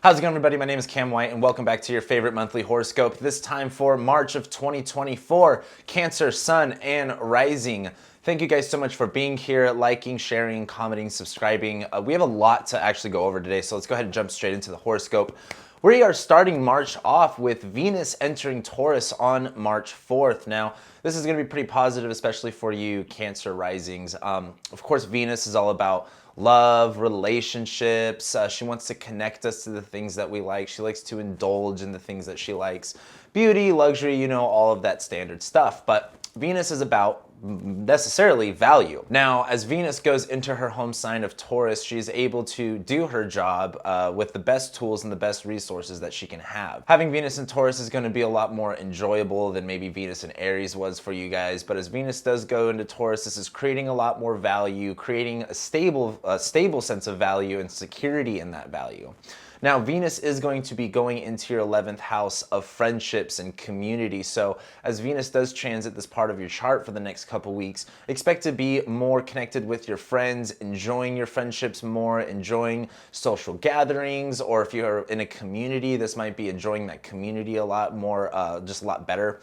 How's it going, everybody? My name is Cam White, and welcome back to your favorite monthly horoscope. This time for March of 2024, Cancer, Sun, and Rising. Thank you guys so much for being here, liking, sharing, commenting, subscribing. We have a lot to actually go over today, so let's go ahead and jump straight into the horoscope. We are starting March off with Venus entering Taurus on March 4th. Now, this is going to be pretty positive, especially for you Cancer risings. Of course, Venus is all about love, relationships. She wants to connect us to the things that we like. She likes to indulge in the things that she likes. Beauty, luxury, you know, all of that standard stuff. But Venus is about necessarily value. Now, as Venus goes into her home sign of Taurus, she's able to do her job with the best tools and the best resources that she can have. Having Venus in Taurus is going to be a lot more enjoyable than maybe Venus in Aries was for you guys, but as Venus does go into Taurus, this is creating a lot more value, creating a stable sense of value and security in that value. Now, Venus is going to be going into your 11th house of friendships and community. So as Venus does transit this part of your chart for the next couple weeks, expect to be more connected with your friends, enjoying your friendships more, enjoying social gatherings, or if you're in a community, this might be enjoying that community a lot more, just a lot better.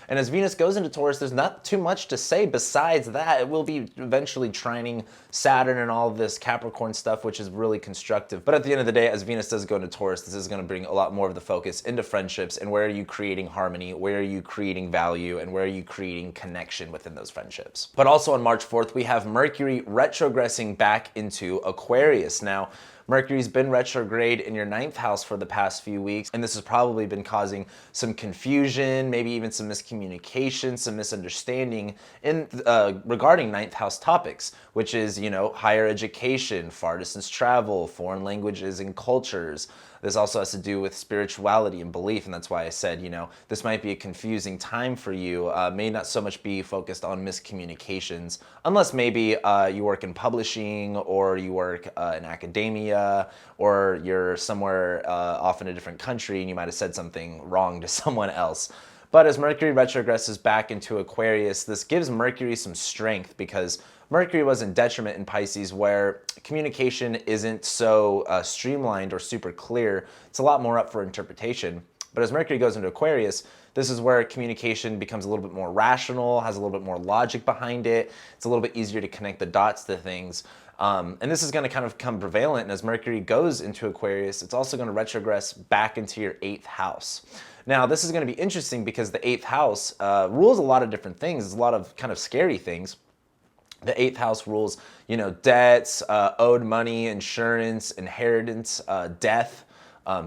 And as Venus goes into Taurus, there's not too much to say besides that. It will be eventually trining Saturn and all of this Capricorn stuff, which is really constructive. But at the end of the day, as Venus does go into Taurus, this is going to bring a lot more of the focus into friendships and where are you creating harmony, where are you creating value, and where are you creating connection within those friendships. But also on March 4th, we have Mercury retrogressing back into Aquarius. Now, Mercury's been retrograde in your 9th house for the past few weeks, and this has probably been causing some confusion, maybe even some miscommunication, some misunderstanding in regarding 9th house topics, which is, you know, higher education, far distance travel, foreign languages and cultures. This also has to do with spirituality and belief, and that's why I said, you know, this might be a confusing time for you. May not so much be focused on miscommunications, unless maybe you work in publishing, or you work in academia, or you're somewhere off in a different country and you might have said something wrong to someone else. But as Mercury retrogresses back into Aquarius, this gives Mercury some strength because Mercury was in detriment in Pisces where communication isn't so streamlined or super clear. It's a lot more up for interpretation. But as Mercury goes into Aquarius, this is where communication becomes a little bit more rational, has a little bit more logic behind it. It's a little bit easier to connect the dots to things. And this is going to kind of come prevalent. And as Mercury goes into Aquarius, it's also going to retrogress back into your 8th house. Now, this is going to be interesting because the 8th house rules a lot of different things. There's a lot of kind of scary things. The 8th house rules, you know, debts, owed money, insurance, inheritance, death,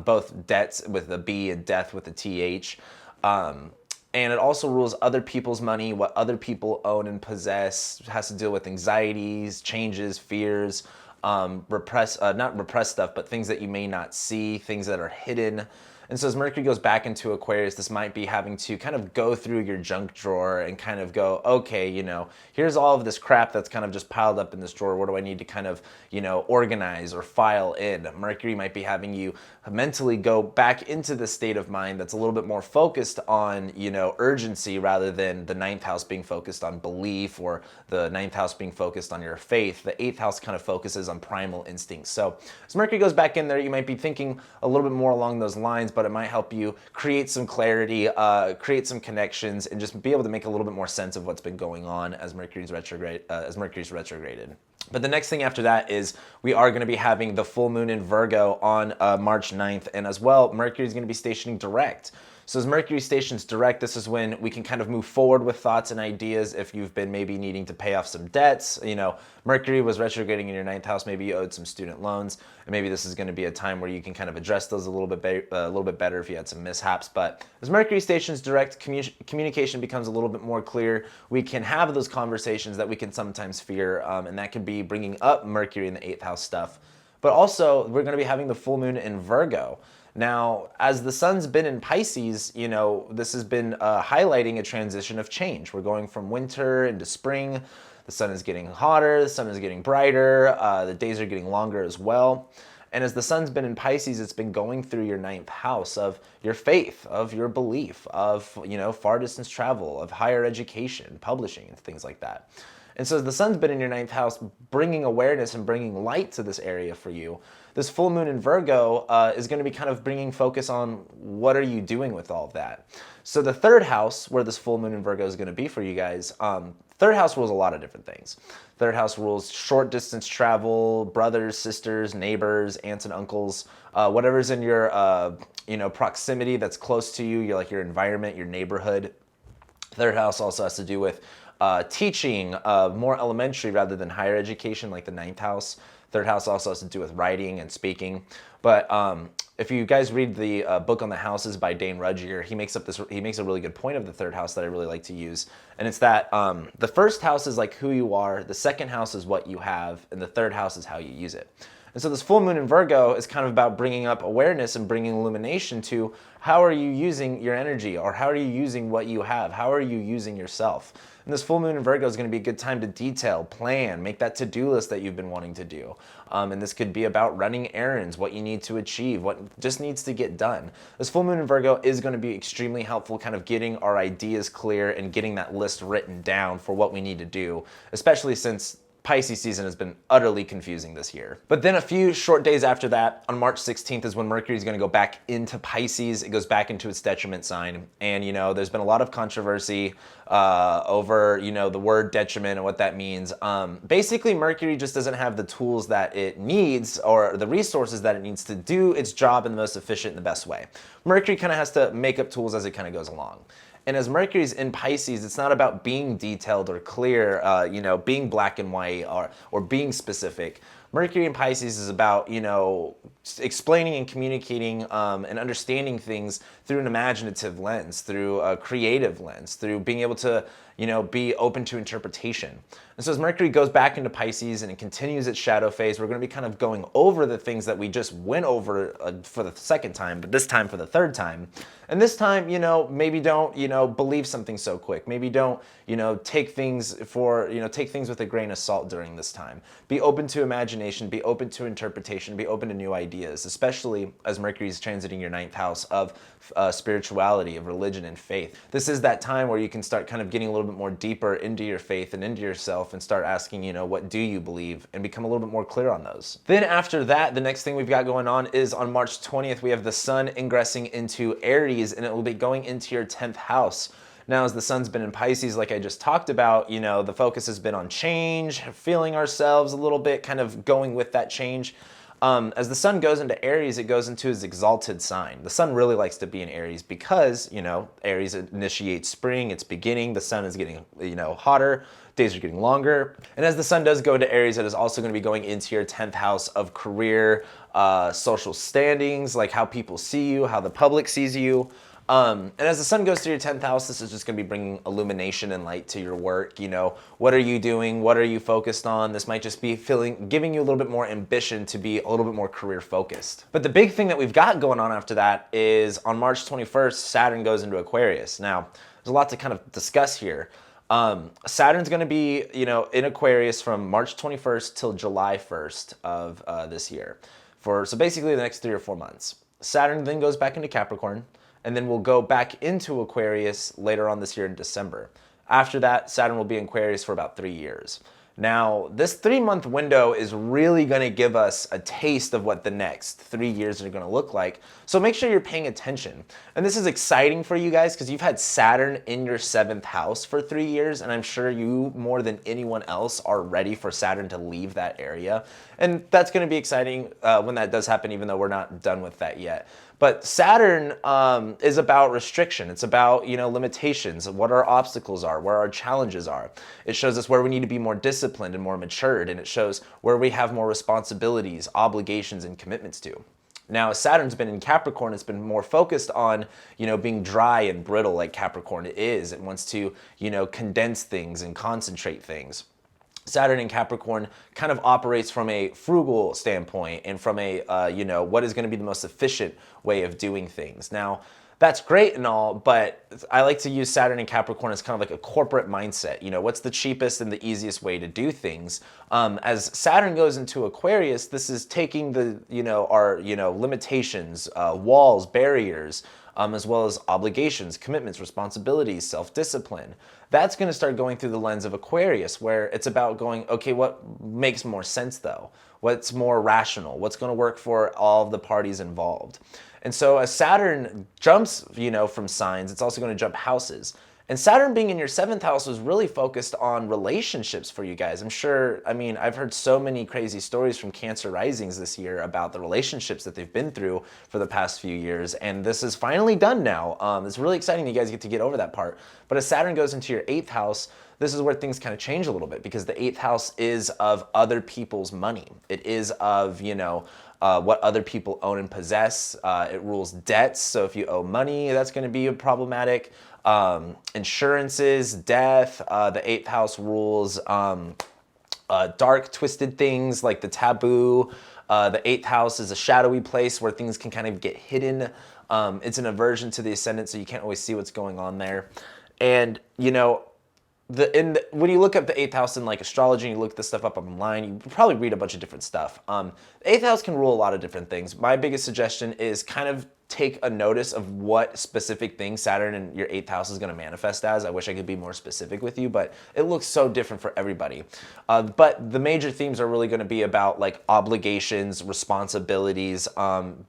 both debts with a B and death with a TH. And it also rules other people's money, what other people own and possess. It has to deal with anxieties, changes, fears, not repressed stuff, but things that you may not see, things that are hidden. And so as Mercury goes back into Aquarius, this might be having to kind of go through your junk drawer and kind of go, okay, you know, here's all of this crap that's kind of just piled up in this drawer. What do I need to kind of, you know, organize or file in? Mercury might be having you mentally go back into the state of mind that's a little bit more focused on, you know, urgency rather than the 9th house being focused on belief or the 9th house being focused on your faith. The 8th house kind of focuses on primal instincts. So as Mercury goes back in there, you might be thinking a little bit more along those lines, but it might help you create some clarity, create some connections, and just be able to make a little bit more sense of what's been going on as Mercury's retrograded. But the next thing after that is we are going to be having the full moon in Virgo on March 9th, and as well, Mercury is going to be stationing direct. So as Mercury stations direct, this is when we can kind of move forward with thoughts and ideas. If you've been maybe needing to pay off some debts, you know, Mercury was retrograding in your 9th house, maybe you owed some student loans, and maybe this is going to be a time where you can kind of address those a little bit better if you had some mishaps. But as Mercury stations direct, communication becomes a little bit more clear. We can have those conversations that we can sometimes fear, and that could be bringing up Mercury in the 8th house stuff. But also, we're going to be having the full moon in Virgo. Now, as the sun's been in Pisces, you know, this has been highlighting a transition of change. We're going from winter into spring. The sun is getting hotter, the sun is getting brighter, the days are getting longer as well. And as the sun's been in Pisces, it's been going through your 9th house of your faith, of your belief, of, you know, far distance travel, of higher education, publishing, and things like that. And so as the sun's been in your 9th house, bringing awareness and bringing light to this area for you, this full moon in Virgo is going to be kind of bringing focus on what are you doing with all of that. So the third house, where this full moon in Virgo is going to be for you guys, third house rules a lot of different things. Third house rules short distance travel, brothers, sisters, neighbors, aunts and uncles, whatever's in your proximity that's close to you, your environment, your neighborhood. Third house also has to do with teaching, more elementary rather than higher education, like the ninth house. Third house also has to do with writing and speaking. But if you guys read the book on the houses by Dane Rudgier, he makes a really good point of the third house that I really like to use. And it's that the first house is like who you are, the second house is what you have, and the third house is how you use it. And so this full moon in Virgo is kind of about bringing up awareness and bringing illumination to how are you using your energy, or how are you using what you have? How are you using yourself? And this full moon in Virgo is going to be a good time to detail, plan, make that to-do list that you've been wanting to do. And this could be about running errands, what you need to achieve, what just needs to get done. This full moon in Virgo is going to be extremely helpful, kind of getting our ideas clear and getting that list written down for what we need to do, especially since Pisces season has been utterly confusing this year. But then a few short days after that, on March 16th, is when Mercury is going to go back into Pisces. It goes back into its detriment sign. And, there's been a lot of controversy over, the word detriment and what that means. Basically, Mercury just doesn't have the tools that it needs, or the resources that it needs to do its job in the most efficient and the best way. Mercury kind of has to make up tools as it kind of goes along. And as Mercury's in Pisces, it's not about being detailed or clear, being black and white or being specific. Mercury in Pisces is about, explaining and communicating and understanding things through an imaginative lens, through a creative lens, through being able to, be open to interpretation. And so as Mercury goes back into Pisces and it continues its shadow phase, we're going to be kind of going over the things that we just went over for the second time, but this time for the third time. And this time, maybe don't, believe something so quick. Maybe don't, take things with a grain of salt during this time. Be open to imagination, be open to interpretation, be open to new ideas, especially as Mercury is transiting your ninth house of spirituality, of religion and faith. This is that time where you can start kind of getting a little bit more deeper into your faith and into yourself and start asking, what do you believe, and become a little bit more clear on those. Then after that, the next thing we've got going on is on March 20th, we have the sun ingressing into Aries, and it will be going into your 10th house. Now, as the sun's been in Pisces, like I just talked about, the focus has been on change, feeling ourselves a little bit, kind of going with that change. As the sun goes into Aries, it goes into his exalted sign. The sun really likes to be in Aries because, Aries initiates spring, it's beginning, the sun is getting, hotter, days are getting longer. And as the sun does go into Aries, it is also going to be going into your 10th house of career, social standings, like how people see you, how the public sees you. And as the sun goes through your 10th house, this is just going to be bringing illumination and light to your work. What are you doing? What are you focused on? This might just be giving you a little bit more ambition to be a little bit more career focused. But the big thing that we've got going on after that is on March 21st, Saturn goes into Aquarius. Now, there's a lot to kind of discuss here. Saturn's going to be, in Aquarius from March 21st till July 1st of this year. So basically the next 3 or 4 months. Saturn then goes back into Capricorn, and then we'll go back into Aquarius later on this year in December. After that, Saturn will be in Aquarius for about 3 years. Now, this 3-month window is really going to give us a taste of what the next 3 years are going to look like. So make sure you're paying attention. And this is exciting for you guys because you've had Saturn in your 7th house for 3 years, and I'm sure you, more than anyone else, are ready for Saturn to leave that area. And that's going to be exciting when that does happen, even though we're not done with that yet. But Saturn is about restriction. It's about, limitations, what our obstacles are, where our challenges are. It shows us where we need to be more disciplined and more matured, and it shows where we have more responsibilities, obligations, and commitments to. Now, Saturn's been in Capricorn, it's been more focused on, being dry and brittle like Capricorn is. It wants to, condense things and concentrate things. Saturn in Capricorn kind of operates from a frugal standpoint and from a, what is going to be the most efficient way of doing things. Now, that's great and all, but I like to use Saturn in Capricorn as kind of like a corporate mindset. What's the cheapest and the easiest way to do things? As Saturn goes into Aquarius, this is taking the, our, limitations, walls, barriers, as well as obligations, commitments, responsibilities, self-discipline. That's going to start going through the lens of Aquarius, where it's about going, okay, what makes more sense though? What's more rational? What's going to work for all of the parties involved? And so as Saturn jumps, from signs, it's also going to jump houses. And Saturn being in your 7th house was really focused on relationships for you guys. I've heard so many crazy stories from Cancer risings this year about the relationships that they've been through for the past few years. And this is finally done now. It's really exciting you guys get to get over that part. But as Saturn goes into your 8th house, this is where things kind of change a little bit, because the 8th house is of other people's money. It is of, what other people own and possess. It rules debts. So if you owe money, that's going to be problematic. Insurances, death. The 8th house rules dark, twisted things like the taboo. The 8th house is a shadowy place where things can kind of get hidden. It's an aversion to the ascendant, so you can't always see what's going on there. And, when you look up the 8th house in like astrology and you look this stuff up online, you probably read a bunch of different stuff. The 8th house can rule a lot of different things. My biggest suggestion is kind of take a notice of what specific thing Saturn in your 8th house is going to manifest as. I wish I could be more specific with you, but it looks so different for everybody. But the major themes are really going to be about like obligations, responsibilities,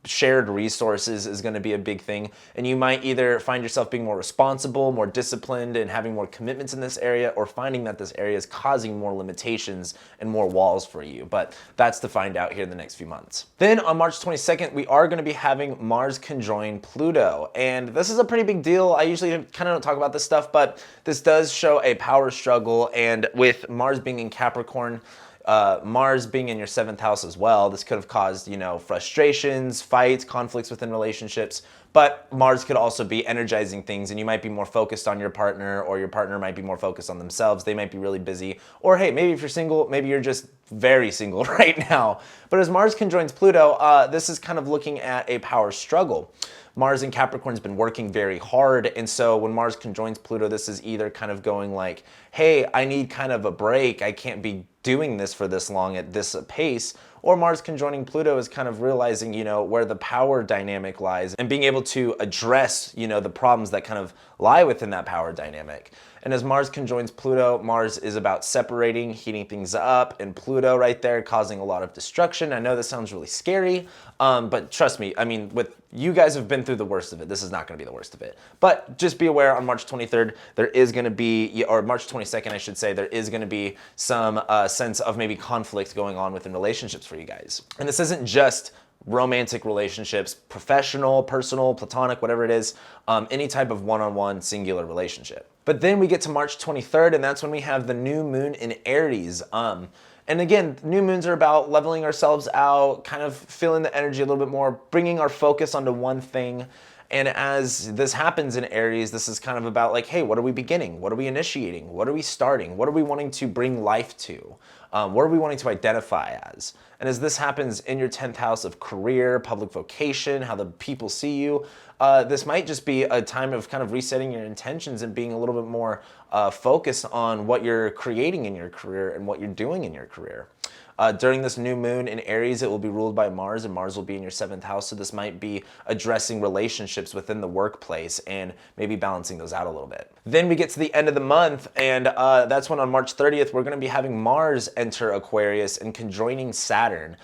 shared resources is going to be a big thing. And you might either find yourself being more responsible, more disciplined, and having more commitments in this area, or finding that this area is causing more limitations and more walls for you. But that's to find out here in the next few months. Then on March 22nd, we are going to be having Mars conjoin Pluto, and this is a pretty big deal. I usually kind of don't talk about this stuff, but this does show a power struggle, and with Mars being in Capricorn, Mars being in your 7th house as well, this could have caused, frustrations, fights, conflicts within relationships. But Mars could also be energizing things, and you might be more focused on your partner, or your partner might be more focused on themselves. They might be really busy. Or hey, maybe if you're single, maybe you're just very single right now. But as Mars conjoins Pluto, this is kind of looking at a power struggle. Mars in Capricorn has been working very hard, and so when Mars conjoins Pluto, this is either kind of going like, hey, I need kind of a break. I can't be doing this for this long at this pace. Or Mars conjoining Pluto is kind of realizing, where the power dynamic lies and being able to address, the problems that kind of lie within that power dynamic. And as Mars conjoins Pluto, Mars is about separating, heating things up, and Pluto right there causing a lot of destruction. I know this sounds really scary, but trust me, with you guys have been through the worst of it. This is not going to be the worst of it. But just be aware on March 23rd, there is going to be, or March 22nd, I should say, there is going to be some sense of maybe conflict going on within relationships for you guys. And this isn't just romantic relationships, professional, personal, platonic, whatever it is, any type of one-on-one singular relationship. But then we get to March 23rd, and that's when we have the new moon in Aries. And again, new moons are about leveling ourselves out, kind of feeling the energy a little bit more, bringing our focus onto one thing. And as this happens in Aries, this is kind of about like, hey, what are we beginning? What are we initiating? What are we starting? What are we wanting to bring life to? What are we wanting to identify as? And as this happens in your 10th house of career, public vocation, how the people see you, this might just be a time of kind of resetting your intentions and being a little bit more focused on what you're creating in your career and what you're doing in your career. During this new moon in Aries, it will be ruled by Mars, and Mars will be in your 7th house. So this might be addressing relationships within the workplace and maybe balancing those out a little bit. Then we get to the end of the month, and that's when on March 30th, we're going to be having Mars enter Aquarius and conjoining Saturn.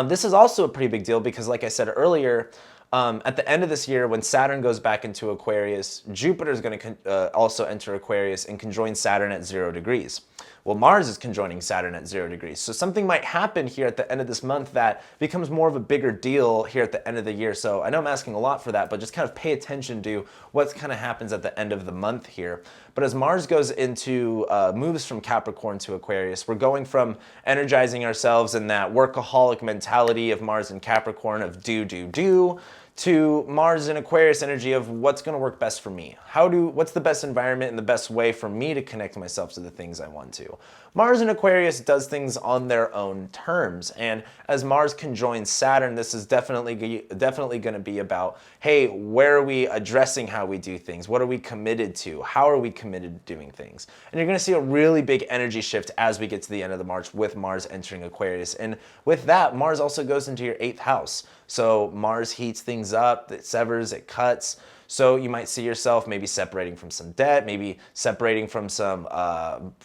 This is also a pretty big deal because, like I said earlier, at the end of this year, when Saturn goes back into Aquarius, Jupiter is going to also enter Aquarius and conjoin Saturn at 0 degrees. Well, Mars is conjoining Saturn at 0 degrees. So something might happen here at the end of this month that becomes more of a bigger deal here at the end of the year. So I know I'm asking a lot for that, but just kind of pay attention to what kind of happens at the end of the month here. But as Mars goes into, moves from Capricorn to Aquarius, we're going from energizing ourselves in that workaholic mentality of Mars and Capricorn of do, to Mars and Aquarius energy of what's going to work best for me. What's the best environment and the best way for me to connect myself to the things I want to. Mars and Aquarius does things on their own terms. And as Mars conjoins Saturn, this is definitely going to be about, hey, where are we addressing how we do things? What are we committed to? How are we committed to doing things? And you're going to see a really big energy shift as we get to the end of the March with Mars entering Aquarius. And with that, Mars also goes into your 8th house. So Mars heats things up, it severs, it cuts. So you might see yourself maybe separating from some debt, maybe separating from some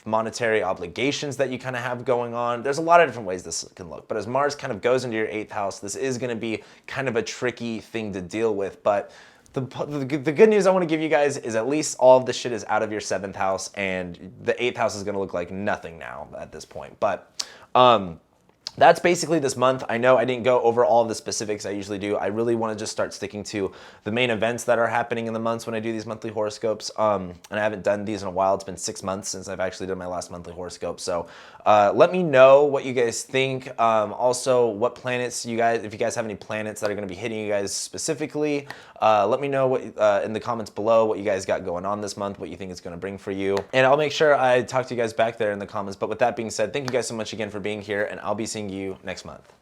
monetary obligations that you kind of have going on. There's a lot of different ways this can look. But as Mars kind of goes into your 8th house, this is going to be kind of a tricky thing to deal with. But the good news I want to give you guys is at least all of this shit is out of your 7th house, and the 8th house is going to look like nothing now at this point. But that's basically this month. I know I didn't go over all of the specifics I usually do. I really want to just start sticking to the main events that are happening in the months when I do these monthly horoscopes. And I haven't done these in a while. It's been 6 months since I've actually done my last monthly horoscope. So let me know what you guys think. Also, what planets you guys, if you guys have any planets that are going to be hitting you guys specifically, let me know what in the comments below what you guys got going on this month, what you think it's going to bring for you. And I'll make sure I talk to you guys back there in the comments. But with that being said, thank you guys so much again for being here, and I'll be seeing you next month.